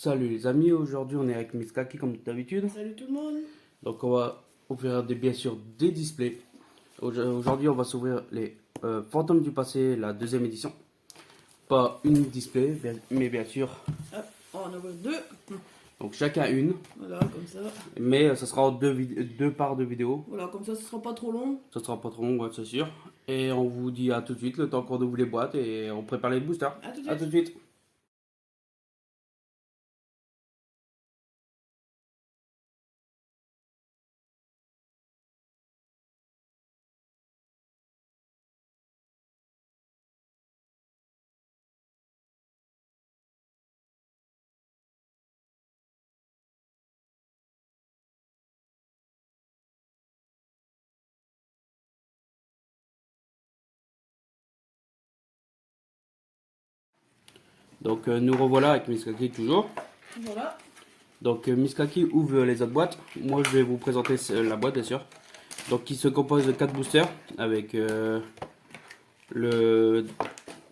Salut les amis, aujourd'hui on est avec Miss Kaki comme d'habitude. Salut tout le monde. Donc on va ouvrir bien sûr des displays. Aujourd'hui on va s'ouvrir les Fantômes du passé, la deuxième édition. Pas une display, mais bien sûr. Hop, on en ouvre deux. Donc chacun une, Voilà, comme ça. mais ça sera en deux parts de vidéo. Voilà, comme ça, ce sera pas trop long. Ça sera pas trop long, ouais, c'est sûr. Et on vous dit à tout de suite, le temps qu'on ouvre les boîtes et on prépare les boosters. À tout de À suite. tout de suite. Donc nous revoilà avec Miss Kaki toujours. Voilà. Donc Miss Kaki ouvre les autres boîtes. Moi je vais vous présenter la boîte bien sûr. Donc qui se compose de 4 boosters avec le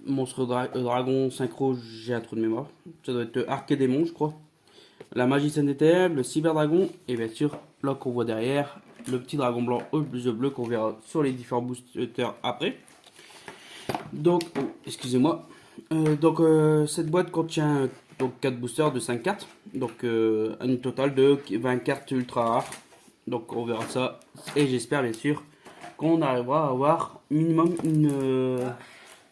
monstre dragon synchro, j'ai un trou de mémoire. Ça doit être Archédémon je crois. La magicienne des ténèbres, le cyberdragon et bien sûr là qu'on voit derrière, le petit dragon blanc aux yeux bleus qu'on verra sur les différents boosters après. Donc, excusez-moi. Cette boîte contient donc 4 boosters de 5 cartes. Donc un total de 20 cartes ultra rares. Donc on verra ça. Et j'espère bien sûr qu'on arrivera à avoir minimum une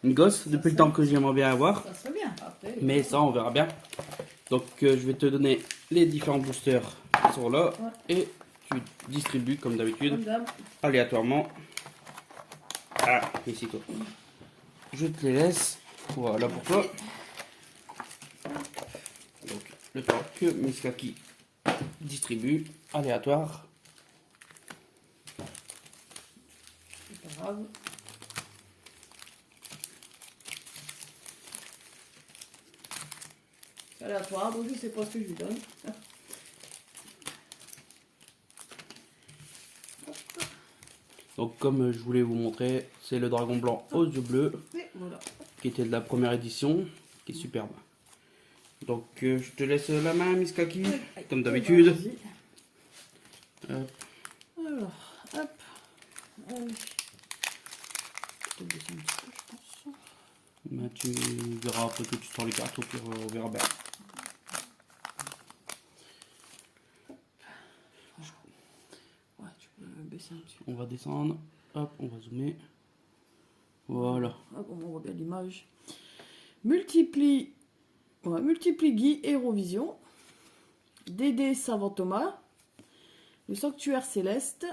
gosse depuis le temps que j'aimerais bien avoir. Ça serait bien. Après, Mais ça on verra bien. Donc je vais te donner les différents boosters qui sont là. Et tu distribues comme d'habitude comme d'hab. aléatoirement. Ah, ici toi. Je te les laisse. Voilà pour toi. Donc, le temps que Miss Kaki distribue, aléatoire. C'est pas grave. C'est aléatoire, donc je sais pas ce que je lui donne. Donc, comme je voulais vous montrer, c'est le dragon blanc aux yeux bleus, Et voilà. qui était de la première édition, qui est superbe. Donc, je te laisse la main, Miss Kaki, comme d'habitude. Alors, hop. Allez. Je te descends un petit peu, je pense. Ben, tu verras après que tu sors les cartes, au pire, on verra bien. Ouais, tu peux baisser un petit peu. On va descendre, hop, on va zoomer. Voilà. Hop, on voit bien l'image. Multiplie Guy Hérovision. Dédé Savant Thomas. Le Sanctuaire Céleste.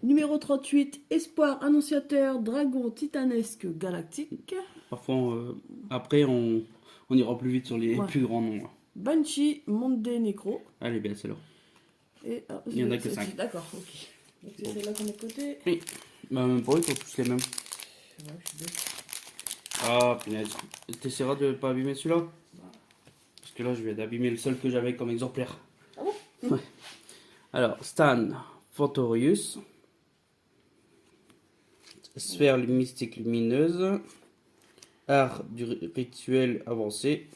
Numéro 38, Espoir Annonciateur Dragon Titanesque Galactique. Parfois, après, on ira plus vite sur les plus grands noms. Là. Banshee Monde Necro. Allez, bien, c'est là. Et, Il n'y en a que 5. D'accord, ok. Donc c'est celle-là qu'on met de côté. Oui. Bah, même pas, ils sont tous les mêmes. C'est vrai, je suis bête. Ah, punaise. T'essaieras de pas abîmer celui-là. Parce que là, je viens d'abîmer le seul que j'avais comme exemplaire. Ah bon? Ouais. Alors, Stan Fantorius. Sphère mystique lumineuse. Art du rituel avancé.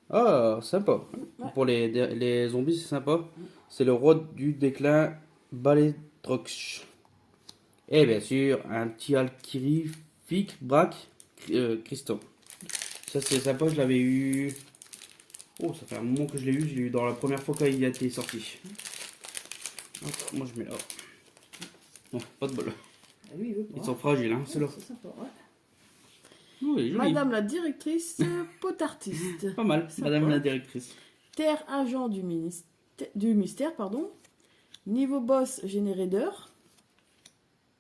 Ah, sympa. Ouais. Pour les zombies, c'est sympa. C'est le roi du déclin Baletrox. Et bien sûr, un petit Alkiri Fic Braque Christo. Ça, c'est sympa, je l'avais eu. Oh, ça fait un moment que je l'ai eu dans la première fois quand il a été sorti. Hop, moi, je mets là. Non, pas de bol. Ah oui, il veut pas. Ils sont fragiles, hein, c'est là. C'est sympa, ouais. Oui, joli. Madame la directrice potartiste. Pas mal, Sympa. madame la directrice. Terre agent du mystère, pardon. Niveau boss généré d'heures.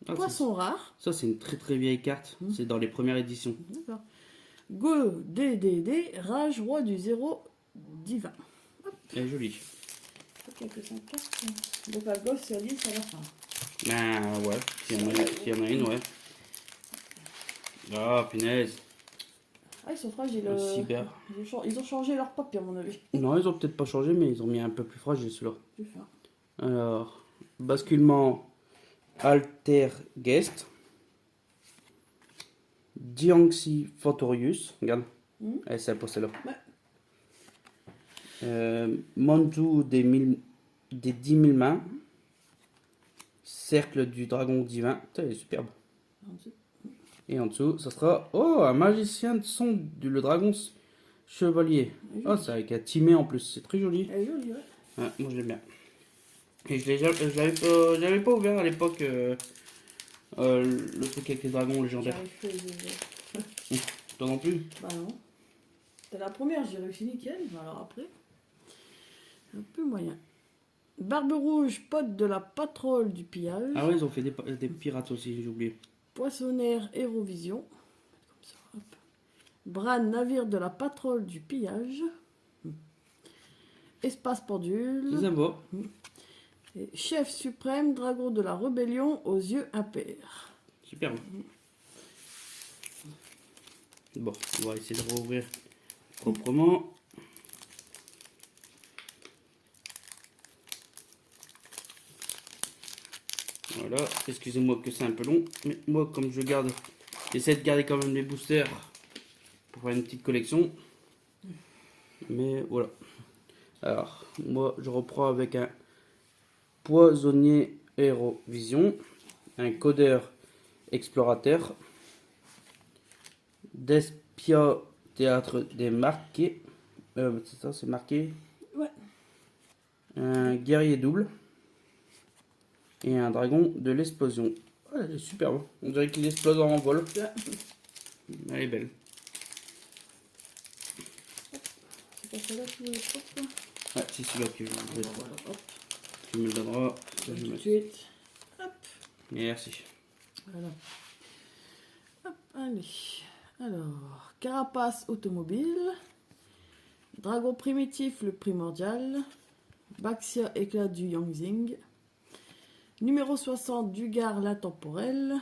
Ah, Poisson rare. ça, c'est une très très vieille carte. C'est dans les premières éditions. D'accord. Go DDD, rage roi du zéro divin. Elle est jolie. Quelques 5 cartes. Donc la gosse c'est à 10 à la fin. Ah ouais, s'il y en a une, ouais. Ah, punaise. Ah, ils sont fragiles. Le cyber. Ils ont changé leur papier, à mon avis. Non, ils ont peut-être pas changé, mais ils ont mis un peu plus fragile celui-là. Je vais faire. Alors, basculement Altergeist. Dianxi Fantorius. Regarde. Elle c'est pour celle-là. Ouais. Manju des 10 000 mains. Cercle du dragon divin. Putain, il est superbe. En dessous. Et en dessous, ça sera. Oh, un magicien de son, le dragon chevalier. Oh, c'est avec un timé en plus. C'est très joli. Elle est jolie, ouais. Ouais, moi je l'aime bien. Et je l'avais pas ouvert à l'époque. Le truc avec les dragons légendaires. J'arrive pas à les ouvrir. Toi non plus. Bah non. C'était la première, j'ai réussi nickel. Mais alors après, un peu moyen. Barbe rouge, pote de la patrouille du pillage. Ah ouais, ils ont fait des pirates aussi, j'ai oublié. Poissonnaire Hérovision. Comme ça, hop. Bran, navire de la patrouille du pillage. Espace C'est pendule. sympa. Et chef suprême, dragon de la rébellion aux yeux impairs. Superbe. Bon, on va essayer de rouvrir proprement. Voilà, excusez-moi que c'est un peu long, mais moi comme j'essaie de garder quand même les boosters pour faire une petite collection. Mais voilà. Alors, moi je reprends avec un poissonnier Hérovision, un codeur explorateur, Despia théâtre des marqués, c'est ça, c'est marqué. Ouais. Un guerrier double et un dragon de l'explosion. Ah, elle est superbe. On dirait qu'il explose en vol. Elle est belle. C'est pas celle-là qui voulait trop, quoi. Ouais, c'est celui-là que je voulais. Voilà, hop. Tu me le donneras. Ça, je Tout de mets. suite. Hop. Merci. Voilà. Hop, allez. Alors, carapace automobile. Dragon primitif, le primordial. Baxia, éclat du Yangzing. Numéro 60, Dugar, l'intemporel.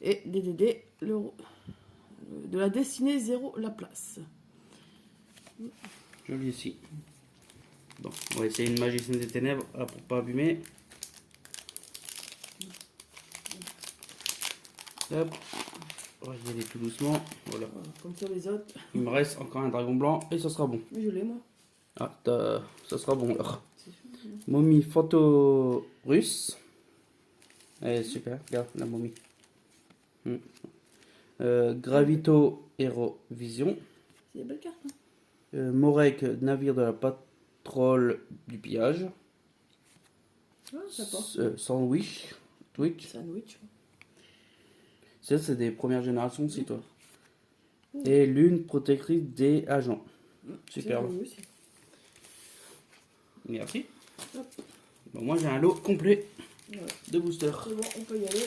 Et DDD, de la destinée 0, la place. Joli ici. Bon, on va essayer une magicienne des ténèbres pour pas abîmer. Hop. On va y aller tout doucement. Voilà. Voilà, comme sur les autres. Il me reste encore un dragon blanc et ça sera bon. Mais je l'ai, moi. Ah, ça sera bon alors. C'est sûr. Momie photo russe. Elle est super, regarde la momie. Gravito Hero Vision. C'est des belles cartes. Morek, navire de la patrouille du pillage. Ah, ça porte. Sandwich. Twitch. Sandwich. Ça, c'est des premières générations aussi, toi. Et lune protectrice des agents. Superbe. C'est joli aussi. Merci. Hop. Bon, moi, j'ai un lot complet Voilà. de boosters. C'est bon, on peut y aller.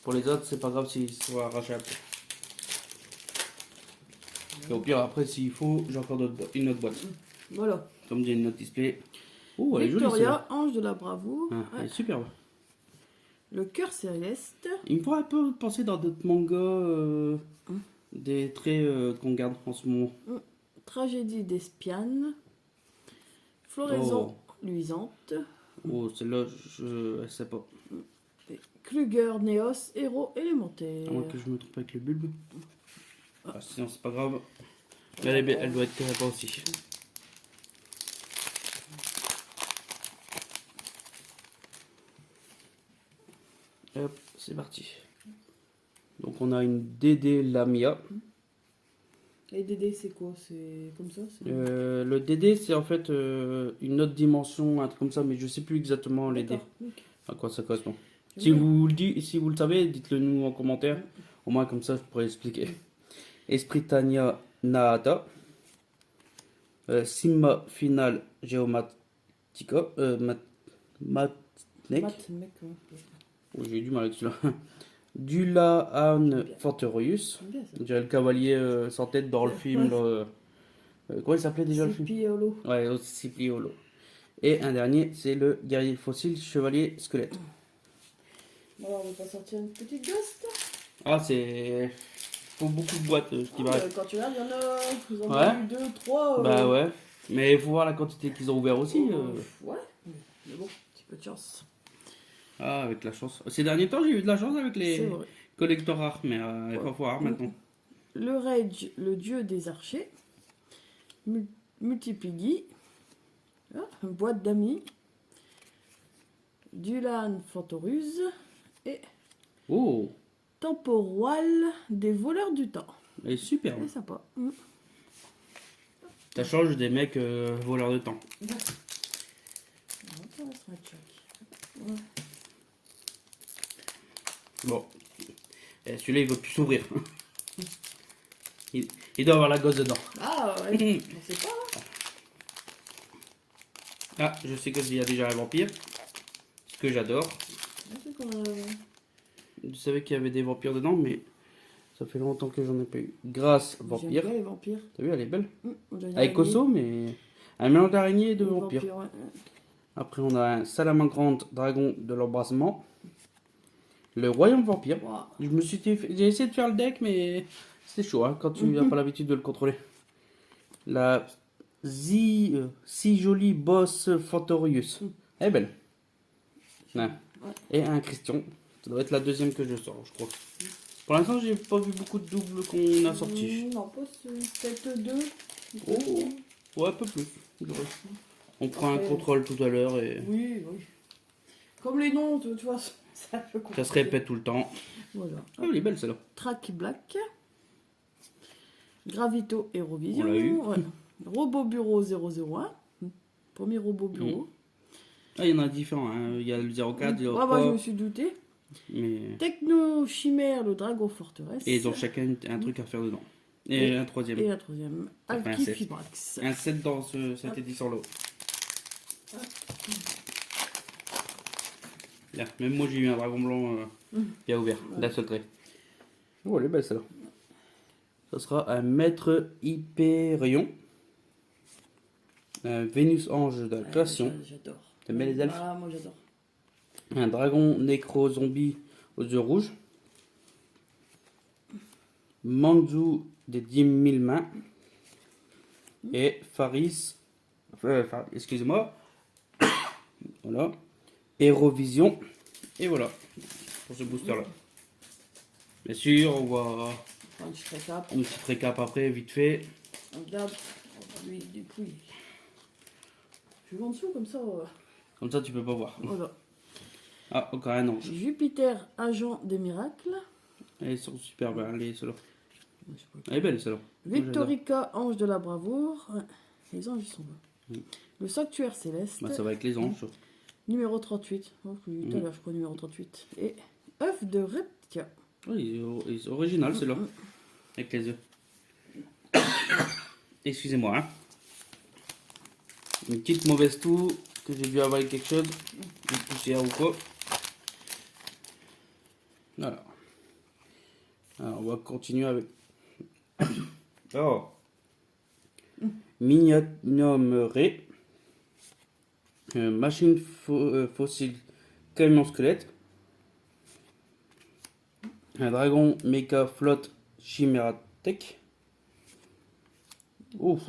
Pour les autres, c'est pas grave s'ils sont arrachés après. Et au pire, après, s'il faut, j'ai encore une autre boîte. Voilà. Comme j'ai une note display. Oh, elle est jolie, celle-là. Victoria, ange de la bravoure. Ah, elle est superbe. Le cœur céleste. Il me ferait un peu penser dans d'autres mangas, des traits qu'on garde en ce moment. Tragédie d'Espiane. Floraison luisante. Oh, celle-là, je sais pas. Et Kluger, Néos, héros élémentaire. À moins que je me trompe avec le bulbe. Ah, sinon, c'est pas grave. Mais elle doit être sympa aussi. Hop, c'est parti. Donc on a une DD Lamia. Et DD, c'est quoi? C'est comme ça? Le DD, c'est en fait une autre dimension, un truc comme ça, mais je sais plus exactement les dés. D'accord, ok. À quoi ça correspond. C'est bien. Si vous le savez, dites-le nous en commentaire. Au moins comme ça, je pourrais expliquer. Espritania Nahata. Simma Final Geomatica. Matnek. Matt, mec, ouais. Oh, j'ai eu du mal avec celui-là. Dulahan Forterius. J'aime bien ça. On dirait le cavalier sans tête dans le film. Là, comment il s'appelait déjà le C'est film? Piolo. Ouais, Cipliolo. Et un dernier, c'est le guerrier fossile chevalier squelette. Bon, alors, on va pas sortir une petite ghost. Ah, c'est. Faut beaucoup de boîtes, je dirais. Quand tu regardes, il y en a. Ils en Ouais. ont eu 2, 3. Bah ouais. Mais il faut voir la quantité qu'ils ont ouvert aussi. Ouais. Mais bon, petit peu de chance. Ah, avec la chance. Ces derniers temps, j'ai eu de la chance avec C'est les vrai. collecteurs rares, mais il faut voir maintenant. Le Rage, le dieu des archers. Multipiggy. Boîte d'amis. Dulan Fantoruse. Et Oh, Temporal des voleurs du temps. elle est superbe. C'est sympa. Ça change des mecs voleurs de temps. Ouais. Bon. Et celui-là, il veut plus s'ouvrir. Il doit avoir la gosse dedans. Ah ouais, on sait pas. Ah, je sais qu'il y a déjà un vampire. Ce que j'adore. Je savais qu'il y avait des vampires dedans, mais ça fait longtemps que j'en ai pas eu. Grâce J'aime vampire. bien les vampires. T'as vu, elle est belle. On dirait une Avec araignée. Osso, mais un mélange d'araignée et de Les vampire. vampires, ouais. Après, on a un salamandre dragon de l'embrasement. Le royaume vampire. Wow. J'ai essayé de faire le deck, mais c'est chaud hein, quand tu n'as pas l'habitude de le contrôler. La si jolie boss Fantorius. Elle est belle. Ouais. Et un Christian. Ça doit être la deuxième que je sors, je crois. Pour l'instant, j'ai pas vu beaucoup de doubles qu'on a sortis. Non, pas peut-être deux. Oh, ouais, un peu plus. On prend un contrôle tout à l'heure et Oui, oui. Comme les noms, tu vois, c'est un peu compliqué. ça se répète tout le temps. Voilà. Ah, elle est belle celle-là. Track Black. Gravito Eurovision. On l'a eu. Ouais. Robot Bureau 001. Premier robot bureau. Ah, il y en a différents. Hein. Il y a le 04, le Ouais, bah, je me suis douté. mais... Techno Chimère, le Dragon Forteresse. Et ils ont chacun un truc à faire dedans. Et un troisième. Et la troisième, Ça fait un Alki set. Fibrax. Un 7 dans cette édition-là. Là, même moi j'ai eu un dragon blanc bien ouvert, d'un seul trait. Oh, elle est belle celle-là. Ça sera un maître Hyperion. Un Vénus ange de la création. J'adore. T'aimes bien les elfes? Ah, moi j'adore. Un dragon nécro zombie aux yeux rouges. Manzu des 10 000 mains. Et Faris. Excusez-moi. Voilà. Eurovision. Et voilà. Pour ce booster là. Bien sûr, on va. Enfin, je ferai ça. Un petit récap après, vite fait. On regarde. Lui, du coup, je vais en dessous comme ça. Comme ça, tu peux pas voir. Voilà. Ah, encore un ange. Jupiter, agent des miracles. Elles sont super belles, les ceux-là. Elle est belle, celle-là. Victorica, ange de la bravoure. Ouais, les anges, ils sont beaux. Mm. Le sanctuaire céleste. Bah, ça va avec les anges. Ça. Numéro 38. Oh, je l'ai dit tout à l'heure, je crois, numéro 38. Et œuf de Reptia. Oui, il est original, celle-là. Avec les œufs. Excusez-moi. Hein. Une petite mauvaise toux que j'ai dû avaler quelque chose. Une poussière ou quoi. Voilà. Alors, on va continuer avec. Oh. Minium Ray. Machine fossile camion squelette. Un dragon méca flotte Chimera Tech. Ouf.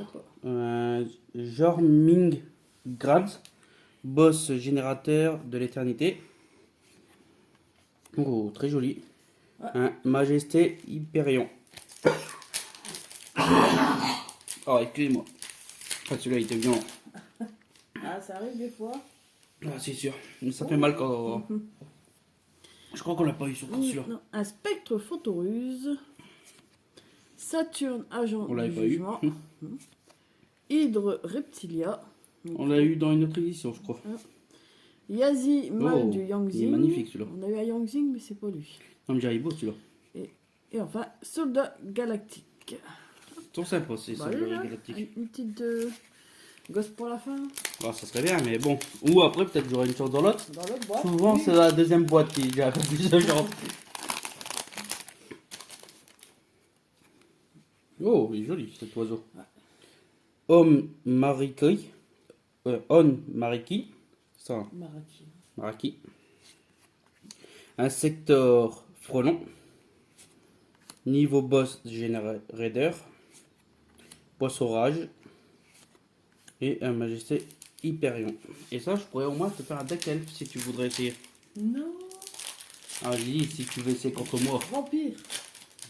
Un Jorming Grabs. Boss générateur de l'éternité. Oh, très joli. Ouais. Un Majesté Hyperion. Oh, excusez-moi. Ah, celui-là, il était violent. Ah, ça arrive des fois. Ah, c'est sûr. Mais ça fait mal quand. Je crois qu'on l'a pas eu sur celui-là. Non, un spectre Fantoruse. Saturne, agent On l'avait du pas eu. jugement. Hydre Reptilia. On l'a eu dans une autre édition, je crois. Yazi, mal Oh, du il est Yangzing. magnifique, celui-là. On a eu un Yangzing, mais c'est pas lui. Non, mais j'arrive beau celui-là. Et enfin, Soldat Galactique. Ils sont sympas, c'est Bah, ça, là, galactique. une petite gosse pour la fin. Ah, ça serait bien, mais bon. Ou après, peut-être j'aurai une chance dans l'autre. Dans l'autre boîte. Souvent, Oui. c'est la deuxième boîte qui a un peu plus de chance. Oh, il est joli cet oiseau. Homme Mariki. On Mariki. Ça, Maraki. Maraki. Insector Frelon. Niveau boss Raider. Poisson Rage. Et un Majesté Hyperion. Et ça, je pourrais au moins te faire un deck elf si tu voudrais essayer. Non. Ah, j'ai dit, si tu veux essayer contre moi. Vampire.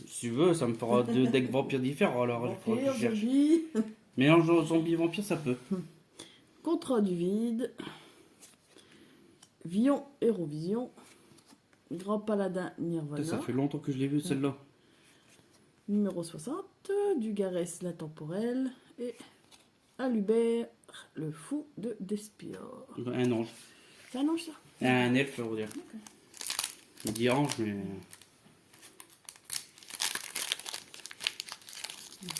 Si tu veux, ça me fera deux decks vampires différents. Alors, je Vampire, cherche. Bobby. Mélange zombie-vampire, ça peut. Contrat du vide. Vion Hérovision. Grand Paladin Nirvana. Ça fait longtemps que je l'ai vu celle-là. Numéro 60. Dugarès l'intemporel. Et Alubert le fou de Despior. Un ange. C'est un ange ça? Un elfe, on va dire. Ok. Il dit ange, mais...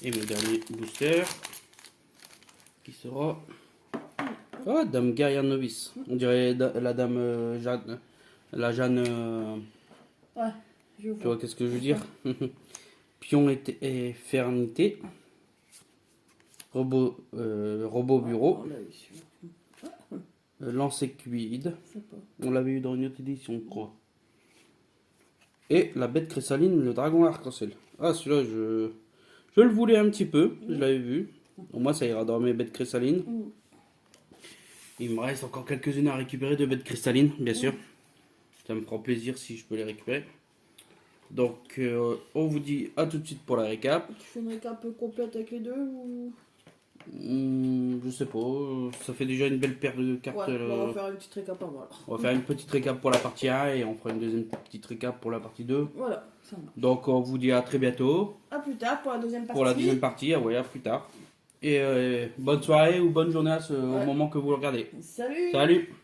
Et le dernier booster, qui sera... Ah, Dame Guerrière Novice. On dirait la Dame Jeanne... La Jeanne... Ouais, je Tu vois. vois qu'est-ce que je veux dire? Pion et Fernité. Robot bureau. Oh, là, il est sûr. Lancecuide. C'est pas. On l'avait eu dans une autre édition, je crois. Et la bête cristalline, le dragon arc-en-ciel. Ah, celui-là, je le voulais un petit peu. Je l'avais vu. Au moins, ça ira dans mes bêtes cristallines. Mm. Il me reste encore quelques-unes à récupérer de bêtes cristallines, bien sûr. Ça me fera plaisir si je peux les récupérer. Donc, on vous dit à tout de suite pour la récap. Tu fais une récap complète avec les deux ou... Je sais pas, ça fait déjà une belle paire de cartes. Ouais, on va faire une petite récap avant alors. On va faire une petite récap pour la partie 1 et on fera une deuxième petite récap pour la partie 2. Voilà, ça marche. Donc, on vous dit à très bientôt A plus tard pour la deuxième partie. pour la deuxième partie. Ah ouais, à plus tard. Et bonne soirée ou bonne journée au moment que vous le regardez. Salut. Salut!